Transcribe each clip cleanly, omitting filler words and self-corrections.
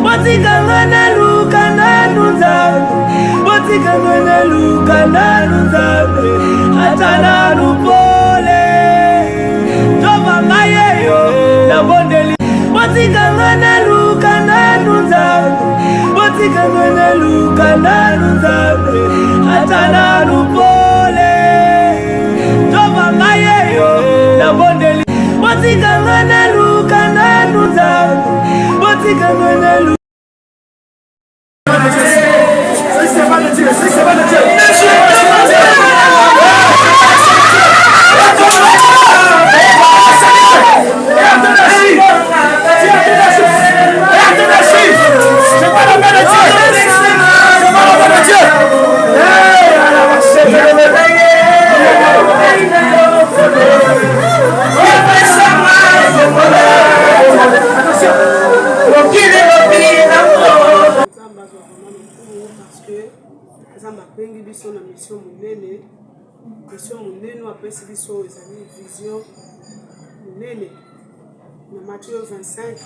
Botikangana lukana nuzambe. Botikangana lukana nuzambe. Atana lupole. Jova mayeyo na bondeli. Botikangana lukana nuzambe. Botikangana lukana nuzambe. Atana lupole. Jova mayeyo na bondeli. Botikangana lukana nuzambe. Botikangana lukana. Mission monene après ce biso ezali vision monene na Matthieu 25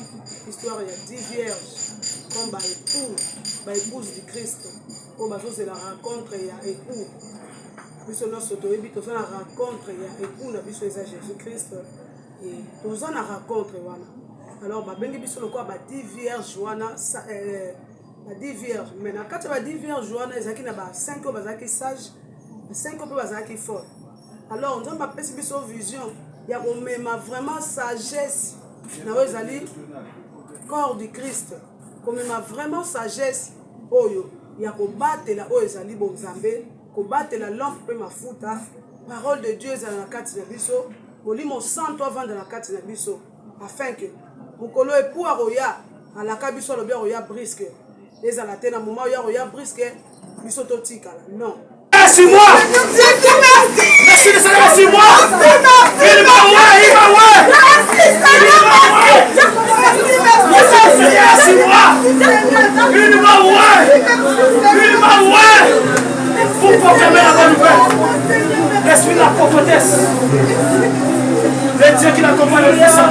histoire il y a 10 vierges comme épouse du Christ pour bazo la rencontre il y a époux biso no soto ebi to la rencontre il y a époux na biso eza Jésus Christ et tous en rencontre wana alors ba bengi biso lokwa ba 10 vierges wana ba 10 vierges mais na kati ba 10 vierges wana ezaki na ba 5 ko bazaki sage 5 ans bazaki fort. Alors on a appelé cette vision. Il y a vraiment sagesse. Nazali corps du Christ. Comme vraiment sagesse. Oyo. Il y a combattre la oezali bonzambe. Combattre la lampe pe mafuta. Parole de Dieu dans la carte de biso. Boli mon sang toi vendre dans la carte de biso. Afin que mukolo et pour aroya à la kabiso le bien roya brisque. Les à la tena moment roya brisque. Biso totika. Non. Merci moi. Merci de ça, merci moi. Il m'a ouais. Merci moi. Pour proclamer la bonne nouvelle. L'esprit de la prophétesse. Le Dieu qui l'accompagne le puissant.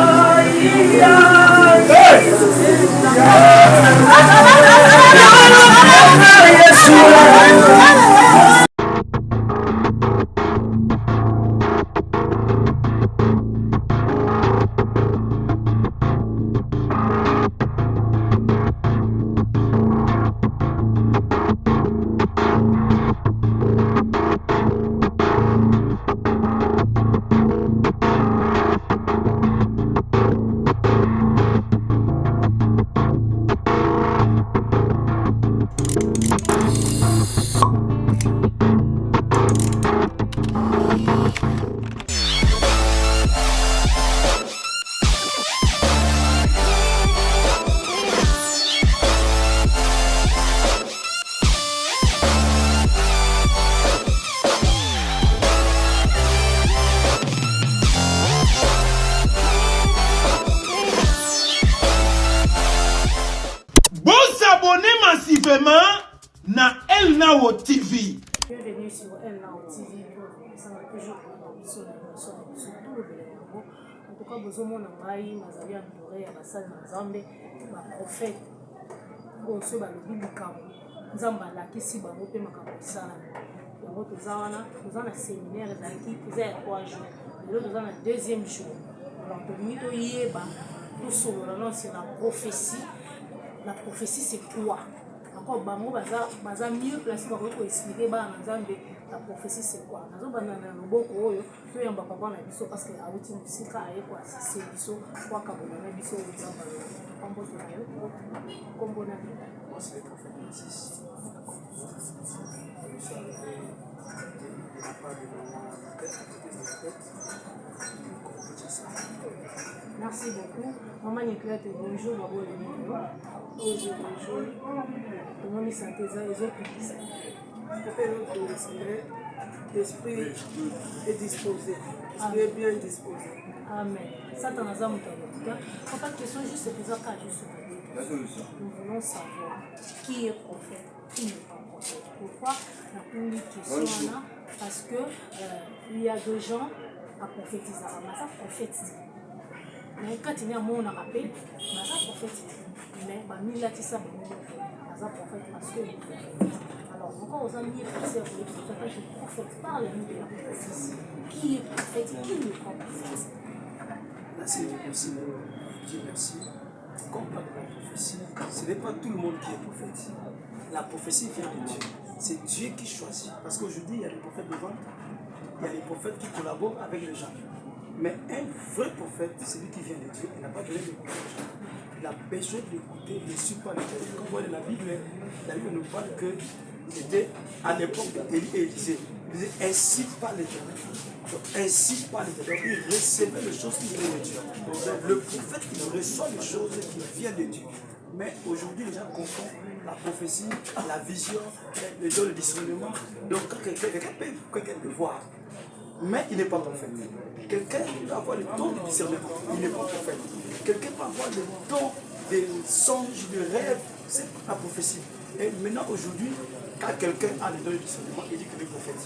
Na El Nao TV. Bienvenue sur El Nao TV. Ça va toujours sur tout le développement. En tout cas, besoin de maï, Mazalia Ndoré, Abassal Mazambe, ma prophète. Bon, ce bal de Bikam. Zamba la Kissi Bamote Makabosana. Nous avons un séminaire qui faisait 3 jours. Nous avons un deuxième jour. Alors, nous avons c'est la prophétie. La prophétie, c'est quoi? Encore bango baza mieux placé pour expliquer la prophétie c'est quoi. Nazo banana loboko oyo to yamba papa na biso parce que awuti musika aye kwa c'est biso kwa kabona na biso yamba kombo to nayo kombo na moi c'est le prophète Moses. Merci beaucoup. Maman Nicolette, bonjour, bonjour. Bonjour, bonjour. Comment vous sentez ça? Les autres l'esprit est disposé. L'esprit est bien disposé. Amen. Ça, t'en as un peu. Pas de question, juste c'est ça qu'a juste. Nous voulons savoir qui est prophète, qui n'est pas prophète. Pourquoi la première question là? Parce que il y a des gens à prophétiser. Mais ça prophétise. Mais quand il y a un monde à rappeler, ça prophétise. mais Mila Tissa, prophète, parce que alors, encore aux amis, c'est le prophète parle de la prophétie. Qui est prophète, qui n'est pas prophète? Merci, merci, Dieu merci. Comme on parle de la prophétie, ce n'est pas tout le monde qui est prophète. La prophétie vient de Dieu. C'est Dieu qui choisit. Parce qu'aujourd'hui, il y a des prophètes de vente, il y a des prophètes qui collaborent avec les gens. Mais un vrai prophète, c'est lui qui vient de Dieu. Il n'a pas besoin d'écouter les gens. Il a besoin d'écouter, il ne suit pas les gens. Quand on voit dans la Bible nous parle que c'était à l'époque d'Élie et Élisée. Il disait ainsi par l'Éternel. Donc ainsi par l'Éternel. Il recevait les choses qui viennent de Dieu. Donc, le prophète, il reçoit les choses qui viennent de Dieu. Mais aujourd'hui, les gens confondent la prophétie, la vision, les dons de discernement. Donc quand quelqu'un peut voir, mais il n'est pas prophète. Quelqu'un peut avoir le don de discernement, il n'est pas prophète. Quelqu'un peut avoir le don des songes, des rêves, c'est la prophétie. Et maintenant, aujourd'hui, quand quelqu'un a le don de discernement, il dit qu'il est prophète.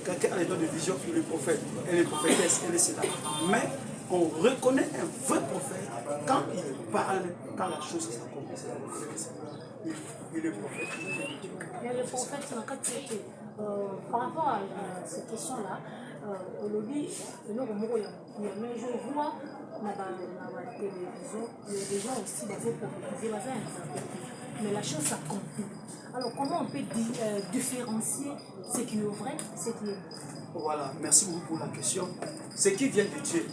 Quelqu'un a le don de vision, il est prophète. Elle est prophétesse, elle est cela. Mais on reconnaît un vrai prophète quand il parle, quand la chose s'accomplit. C'est la prophétie. Il est prophète. Mais le prophète, par rapport à cette question-là, au lobby, je vois dans la télévision, il y a des gens aussi qui prophétiser, mais la chose s'accomplit. Alors comment on peut différencier ce qui est vrai, ce qui est... Voilà, merci beaucoup pour la question. Ce qui vient de Dieu,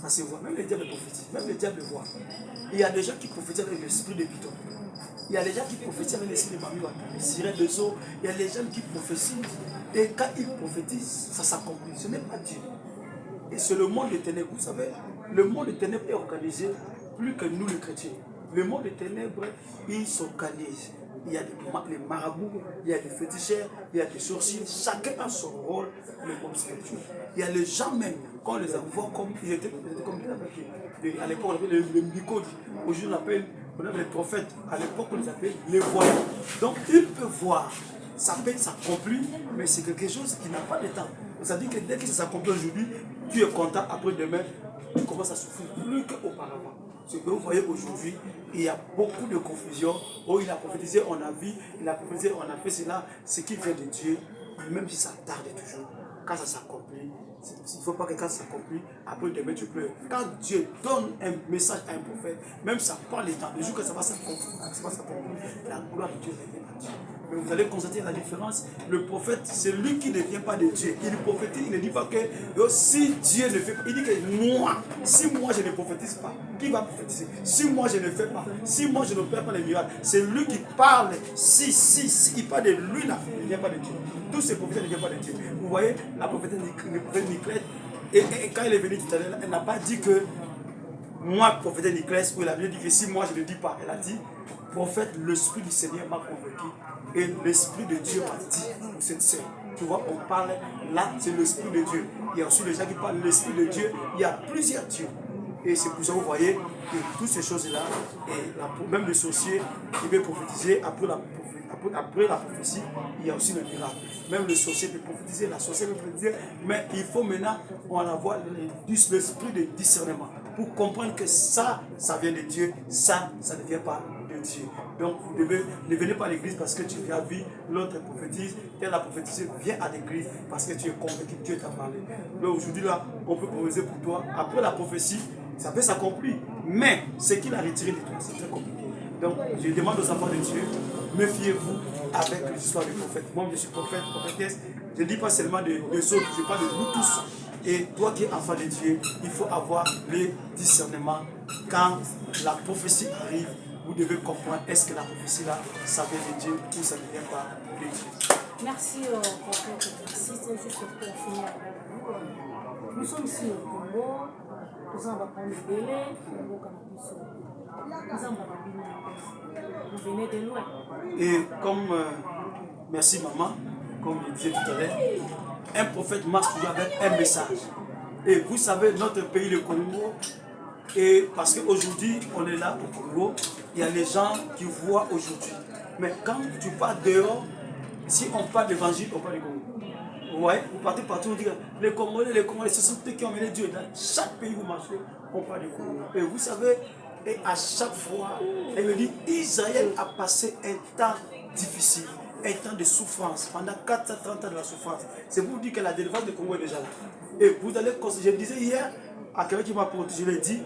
ça se voit. Même les diables prophétisent, même les diables voient. Il y a des gens qui prophétisent avec l'esprit de Python. Il y a des gens qui prophétisent avec l'esprit de Mamie, sirène de eau. Il y a des gens qui prophétisent. Et quand ils prophétisent, ça s'accomplit. Ce n'est pas Dieu. Et c'est le monde des ténèbres. Vous savez, le monde des ténèbres est organisé plus que nous les chrétiens. Le monde des ténèbres, ils s'organisent. Il y a les marabouts, il y a des féticheurs, il y a des sorciers. Chacun a son rôle, le monde spirituel. Il y a les gens même, quand on les envoie comme ils étaient comme à l'époque on appelait les mycoses. Aujourd'hui on appelle les prophètes. À l'époque on les appelait les voyants. Donc ils peuvent voir. Ça peut s'accomplir, mais c'est quelque chose qui n'a pas de temps. Ça dit que dès que ça s'accomplit aujourd'hui, tu es content, après demain, tu commences à souffrir plus qu'auparavant. Ce que vous voyez aujourd'hui, il y a beaucoup de confusion. Oh, il a prophétisé, on a vu, il a prophétisé, on a fait cela. Ce qui vient de Dieu, même si ça tarde toujours, quand ça s'accomplit, il ne faut pas que quand ça s'accomplit, après demain tu pleures. Quand Dieu donne un message à un prophète, même ça prend le temps, le jour que ça va s'accomplir, la gloire de Dieu revient à Dieu. Mais vous allez constater la différence. Le prophète, c'est lui qui ne vient pas de Dieu. Il prophétise, il ne dit pas que si Dieu ne fait pas, il dit que moi, si moi je ne prophétise pas, qui va prophétiser? Si moi je ne fais pas, si moi je ne fais pas les miracles, c'est lui qui parle. Si, il parle de lui là, il ne vient pas de Dieu. Tous ces prophètes ne viennent pas de Dieu. Vous voyez, la prophétesse Niclette, et quand elle est venue tout à l'heure, elle n'a pas dit que moi, prophète Niclette, où elle a dit que si moi je ne dis pas, elle a dit, prophète, l'Esprit du Seigneur m'a convaincu. Et l'Esprit de Dieu m'a dit pour cette sœur. Tu vois, on parle, là, c'est l'Esprit de Dieu. Il y a aussi les gens qui parlent de l'Esprit de Dieu. Il y a plusieurs dieux. Et c'est pour ça que vous voyez que toutes ces choses-là, et même le sorcier, il peut prophétiser après la prophétie, il y a aussi le miracle. Même le sorcier peut prophétiser, la sorcière peut prophétiser, mais il faut maintenant on avoir l'esprit de discernement pour comprendre que ça vient de Dieu, ça ne vient pas de Dieu. Donc vous ne venez pas à l'église parce que tu as vu l'autre prophétise, elle a prophétisé, viens à l'église parce que tu es convaincu que Dieu t'a parlé. Donc aujourd'hui là, on peut prophétiser pour toi, après la prophétie, ça peut s'accomplir, mais ce qu'il a retiré de toi, c'est très compliqué. Donc je demande aux enfants de Dieu, méfiez-vous avec les histoires du prophète. Moi je suis prophète, prophétesse, je ne dis pas seulement des autres, je parle de nous tous. Et toi qui es enfant de Dieu, il faut avoir le discernement. Quand la prophétie arrive, vous devez comprendre est-ce que la prophétie là, ça vient de Dieu ou ça ne vient pas de Dieu. Merci prophète. Merci, c'est juste pour finir avec vous. Nous sommes ici au Congo, nous allons prendre le délai, vous venez de loin. Et comme, merci maman, comme je disais tout à l'heure, un prophète marche toujours avec un message. Et vous savez, notre pays, le Congo, et parce qu'aujourd'hui, on est là au Congo, il y a les gens qui voient aujourd'hui. Mais quand tu pars dehors, si on parle d'évangile, on parle du Congo. Vous voyez, vous partez partout, on dit que les Congolais, ce sont ceux qui ont mené Dieu. Dans chaque pays où vous marchez, on parle du Congo. Et vous savez, Et à chaque fois, elle me dit, Israël a passé un temps difficile, un temps de souffrance, pendant 430 ans de la souffrance. C'est pour vous dire que la délivrance du Congo est déjà là. Et vous allez, je me disais hier, à quelqu'un qui m'a protégé, je l'ai dit,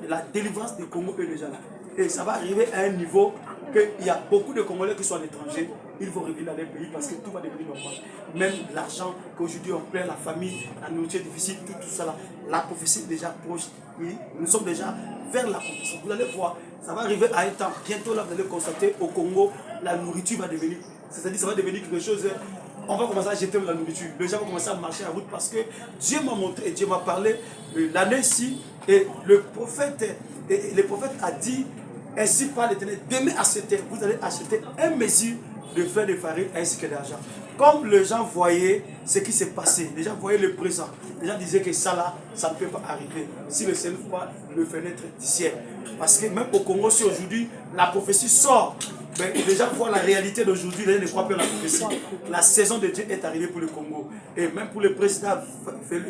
la délivrance du Congo est déjà là. Et ça va arriver à un niveau qu'il y a beaucoup de Congolais qui sont à l'étranger, ils vont revenir dans les pays parce que tout va devenir normal. Même l'argent qu'aujourd'hui on plaît, la famille, la nourriture difficile, tout ça là, la prophétie est déjà proche. Et nous sommes déjà vers la prophétie. Vous allez voir, ça va arriver à un temps, bientôt là vous allez constater au Congo, la nourriture va devenir, c'est-à-dire ça va devenir quelque chose, on va commencer à jeter de la nourriture. Les gens vont commencer à marcher à route parce que Dieu m'a montré et Dieu m'a parlé l'année-ci et le prophète a dit, ainsi par l'Éternel, demain à cette heure, vous allez acheter un mesure de fleur de farine ainsi que d'argent. Comme les gens voyaient ce qui s'est passé, les gens voyaient le présent, les gens disaient que ça là, ça ne peut pas arriver si le Seigneur ne pas le fenêtre du ciel. Parce que même au Congo, si aujourd'hui la prophétie sort, ben, les gens voient la réalité d'aujourd'hui, les gens ne croient pas à la prophétie. La saison de Dieu est arrivée pour le Congo. Et même pour le président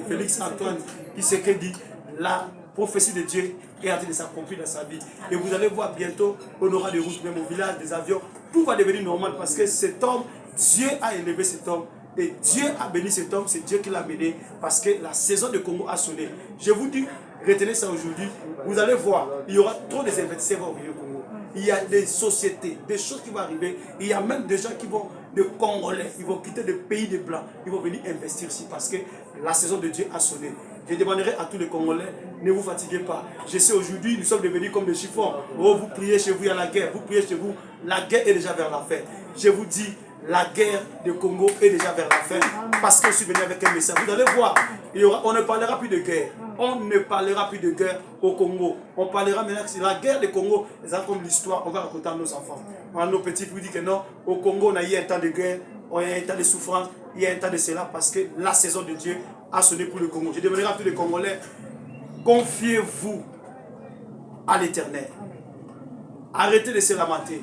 Félix Antoine, qui s'est dit, la prophétie de Dieu est en train de s'accomplir dans sa vie. Et vous allez voir bientôt, on aura des routes, même au village, des avions, tout va devenir normal parce que cet homme, Dieu a élevé cet homme. Et Dieu a béni cet homme, c'est Dieu qui l'a mené parce que la saison de Congo a sonné. Je vous dis, retenez ça aujourd'hui, vous allez voir, il y aura trop des investisseurs au Congo. Il y a des sociétés, des choses qui vont arriver. Il y a même des gens qui vont, des Congolais, ils vont quitter le pays des Blancs, ils vont venir investir ici parce que la saison de Dieu a sonné. Je demanderai à tous les Congolais, ne vous fatiguez pas. Je sais aujourd'hui, nous sommes devenus comme des chiffons. Oh, vous priez chez vous, il y a la guerre. Vous priez chez vous, la guerre est déjà vers la fin. Je vous dis, la guerre du Congo est déjà vers la fin. Parce que je suis venu avec un message. Vous allez voir, on ne parlera plus de guerre. On ne parlera plus de guerre au Congo. On parlera maintenant que la guerre du Congo, c'est comme l'histoire, on va raconter à nos enfants. À nos petits, vous dites que non, au Congo, on a eu un temps de guerre, on a eu un temps de souffrance, il y a un temps de cela parce que la saison de Dieu a sonné pour le Congo. Je demanderai à tous les Congolais, confiez-vous à l'Éternel. Arrêtez de se lamenter.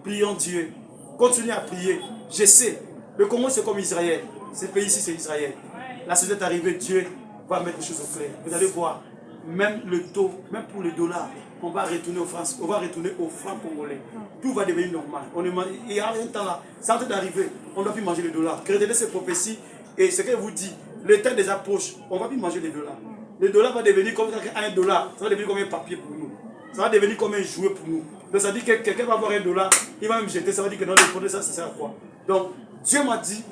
Prions Dieu. Continuez à prier. Je sais, le Congo c'est comme Israël. Ce pays ici c'est Israël. La saison est arrivée, Dieu va mettre les choses au clair. Vous allez voir, même le taux, même pour le dollar, on va retourner aux France, on va retourner aux francs congolais. Tout va devenir normal. Il y a un temps là, c'est en train d'arriver, on ne doit plus manger les dollars. Créez ces prophéties et ce que vous dit, le temps des approches, on ne va plus manger les dollars. Le dollar va devenir comme un dollar, ça va devenir comme un papier pour nous. Ça va devenir comme un jouet pour nous. Donc ça dit que quelqu'un va avoir un dollar, il va me jeter, ça va dire que non, le produit ça sert à quoi. Donc Dieu m'a dit,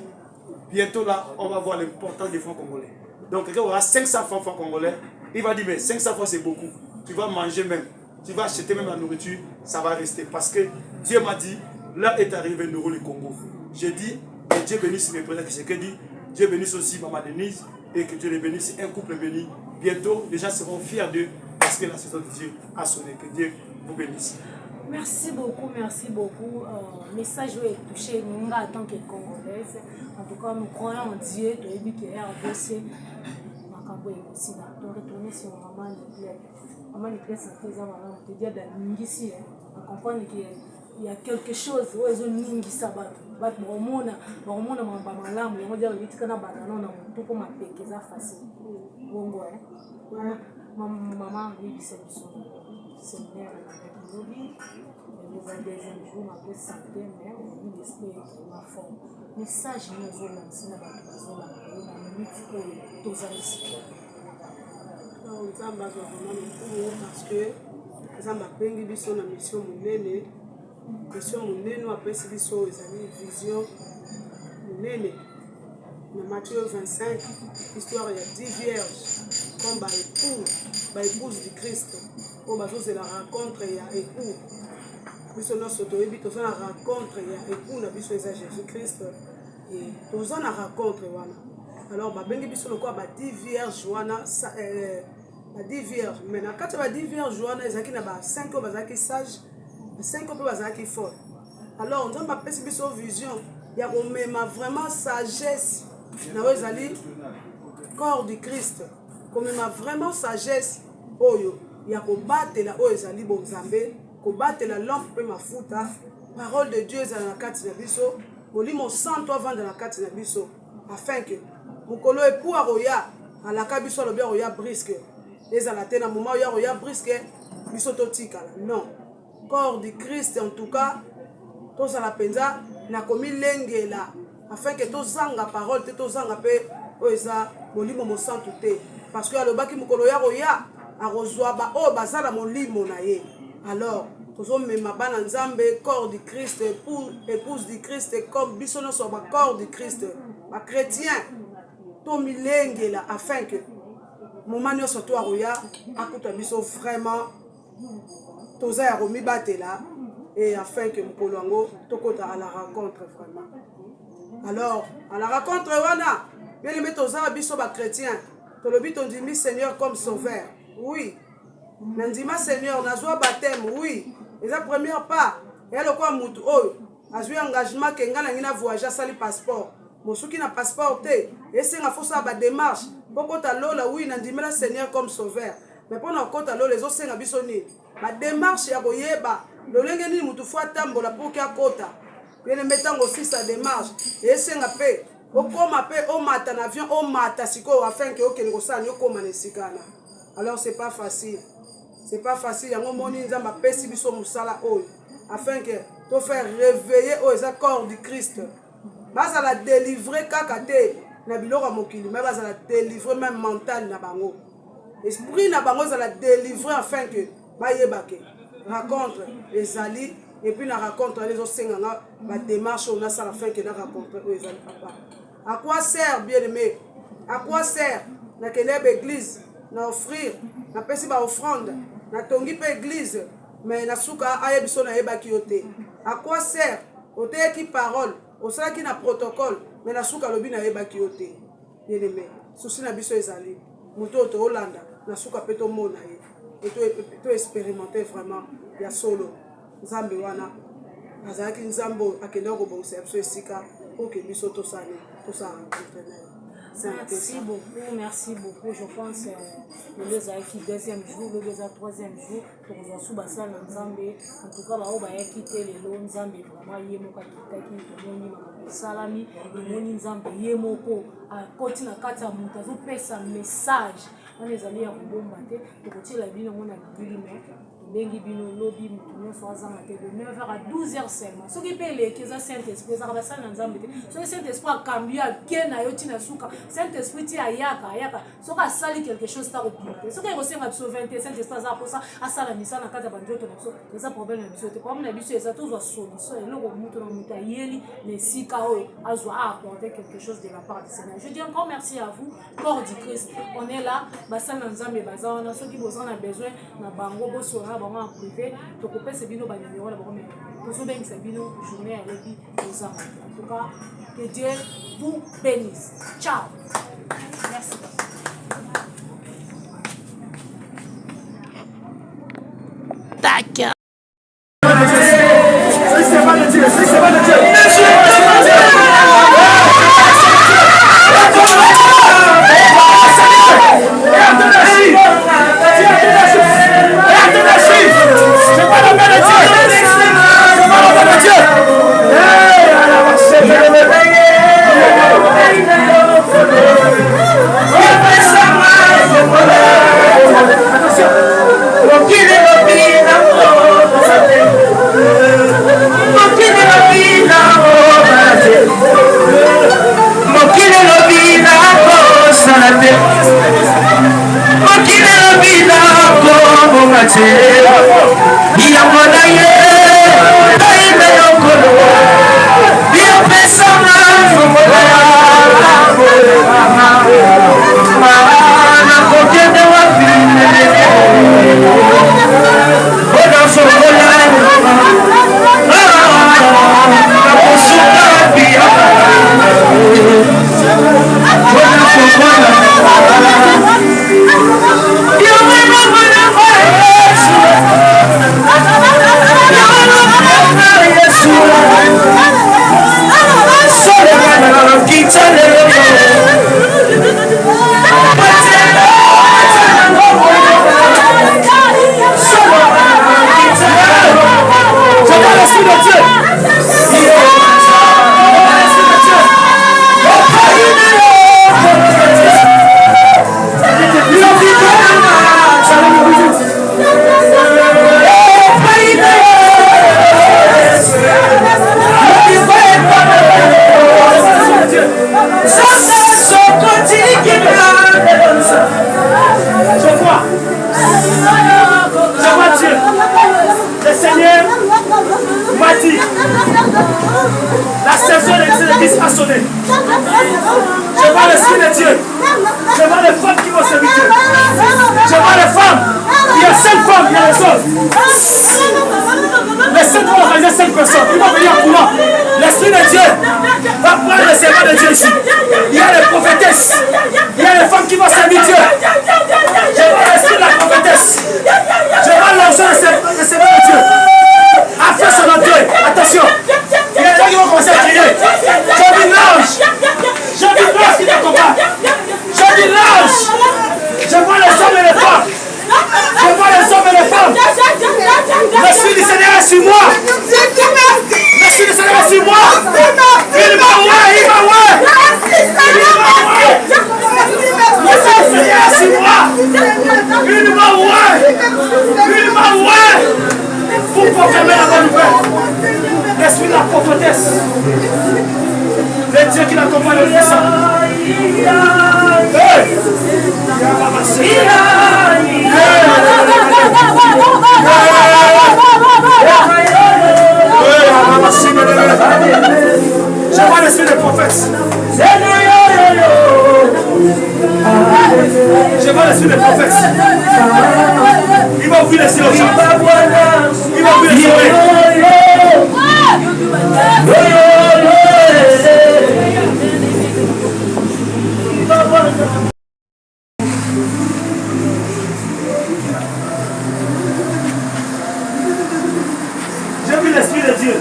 bientôt là, on va voir l'importance des francs congolais. Donc quelqu'un aura 500 francs congolais, il va dire, mais 500 francs c'est beaucoup. Tu vas manger même, tu vas acheter même la nourriture, ça va rester. Parce que Dieu m'a dit, là est arrivé le rôle du Congo. J'ai dit, que Dieu bénisse mes présents, c'est ce que dit, Dieu bénisse aussi Maman Denise, et que Dieu les bénisse, un couple béni. Bientôt, les gens seront fiers d'eux, parce que la saison de Dieu a sonné. Que Dieu vous bénisse. Merci beaucoup, merci beaucoup. Message est touché, nous en tant que Congolaise. En tout cas, nous croyons en Dieu, tu as dit que RDC, donc retourner sur Maman Niclette. Maman Niclette, ça fait ça, on te dit d'Ingisi. On comprend qu'il y a quelque chose, où ils ont Ningisa, on maman oui c'est séminaire le deuxième jour ma peu santé mais on dit l'esprit ma forme message nous lancer na bato na minute oyo tozali nzambe azwa parce que nzambe apengi biso na mission monene apesi biso ezali vision monene dans Matthieu 25, l'histoire il y a 10 vierges comme épouse du Christ. C'est la rencontre, il y a époux. Puis on a la rencontre, il y a époux, on Jésus-Christ. Et on a la rencontre. Alors, ben biso le quoi 10 vierges, 10 vierges. Mais quand tu as 10 vierges, il y a 5 ans qui sages, 5 ans qui forts. Alors, on a appelé biso vision. Il y a vraiment sagesse. Nazali corps du Christ comme ma vraiment sagesse oyo ya ko batela oyo ezali bonzambe ko batela lampe pe mafuta parole de Dieu ezala na kati na biso molimo santo avanda na kati na biso afin que mukolo epuwa roya alaka biso lobi roya brisque ezala te na moment ya roya brisque biso totikala non corps du Christ en tout cas tozala penza na komilengela afin que tozanga parole te tozanga pe oyo eza molimo mosantu te parce que alobaki mokolo ya koya akozwa baoyo baza na molimo na ye alors tozomema bana nzambe corps du Christ épouse du Christ comme biso nyonso bacorps du Christ bachrétien tomilengela afin que moment nyonso to akoya akuta biso vraiment toza ya komibatela et afin que mokolo yango tokota à la rencontre vraiment. Alors à la rencontre wana bien aimé toza biso bachrétien tolobi tondimi Seigneur comme sauveur oui nandima Seigneur nazwa baptême oui et la première part et le quoi mutu oyo azwi engagement ke nga nangi na voyage sali passeport mosuki na passeport te esenga fosa ba démarche pokota lola oui nandimela Seigneur comme sauveur mais pona kota lola ezosenga biso ni ba démarche ya koyeba lolenge nini mutu fo atambola po ki akota bien metango aussi sa démarche esenga pe okoma pe omata na avion omata siko afin que okende kosala yokoma na sikana. Alors c'est pas facile yango moni nzamba pesi biso musala oyo afin que to faire réveiller aux accords du Christ baza la délivrer kaka te na biloko mokili mais baza la délivrer même mental na bango esprit na bango za la délivrer afin que bayebake rencontre ezali et puis na rencontre les osenganga ba démarche on a ça afin que na rencontre ezali papa. À quoi sert bien aimé? À quoi sert na kelebe église na offrir na pesi ba offrande na tongi pe église mais na suka ayebiso na yebaki yote? À quoi sert ote ki parole osala ki na protocole mais na suka lobi na yebaki yote? Bien aimé souci na biso ezali moto to Hollanda na suka pe to mona ye et to expérimenter vraiment ya solo nzambe wana azalaki nzambo akende kobongisa biso esika oke biso tosali merci beaucoup. Je pense que le deuxième jour, le troisième jour, pour nous sous basal Nzambe. En tout cas, là où il quitté les lots Nzambe vraiment yemo kitaki moni salami moni Nzambe yemoko à côté na kata muta zo pesa message. On les allés à bomba te to côté la bino on a bilime bengi bino lobby mutuno so azanga te de 9h à 12h seulement. Ce qui paye les keza Saint-Esprit ça va ça Nzambe te. Ce Saint-Esprit a cambié kena yoti na suka. Saint-Esprit ti ayaka. Ce ka sali quelque chose ta opité. Ce qui est aussi abso 20 Saint-Esprit za pour ça a sala misa na kata bandoto na so. Ça problème na biso te. Comme na biso ça toujours solution et loko mutu na muta yeli les sika o azwa apporter quelque chose de la part du Seigneur. Je dis encore merci à vous corps du Christ. On est là basana Nzambe bazana ceux qui besoin a besoin na bango boso en privé, donc on peut se bino numéro d'abord mais pour ceux qui se bino journée à l'epi aux hommes. En tout cas, que Dieu vous bénisse. Ciao. Merci. Tac. personnes. Ils vont venir en courant. L'Esprit de Dieu va prendre le serment de Dieu ici. Il y a les prophétesses. Il y a les femmes qui vont servir Dieu. Je vois l'Esprit de la prophétesse. Je vois l'onction le serment de Dieu. A fait son entrée. Attention. Il y a des gens qui vont commencer à crier. Je vis l'ange. Je vis l'ange qui t'accompagne. Je vis l'ange. Je vois les hommes et les femmes. Je vois les hommes et les femmes. L'Esprit du Seigneur est sur moi. L'Esprit du Seigneur est sur moi. Il m'a oué, il m'a oué. L'Esprit du Seigneur est sur moi. Il m'a oué. Il m'a oué. Vous proclamez la bonne nouvelle. L'Esprit de la prophétesse. Le Dieu qui l'accompagne le puissant. Je vois l'esprit des prophètes. Je vois l'esprit des prophètes. Il va ouvrir les yeux aux gens. Il va ouvrir les yeux. J'ai vu l'Esprit de Dieu.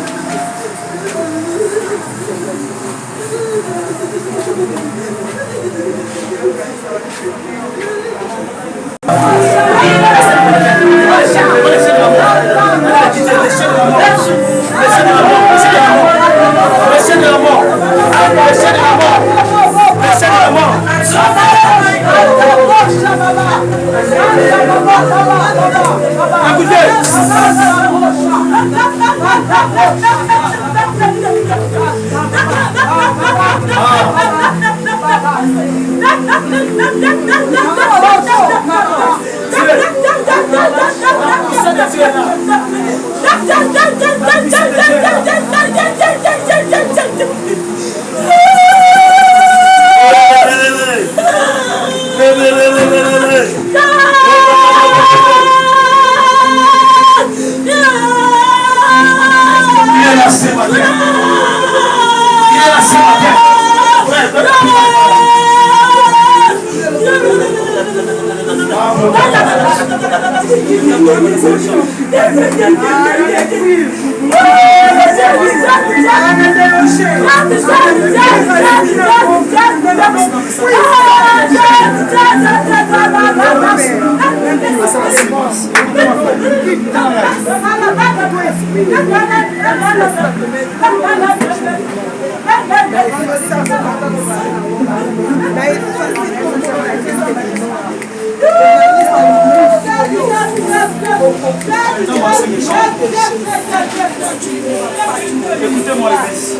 Écoutez-moi, Église.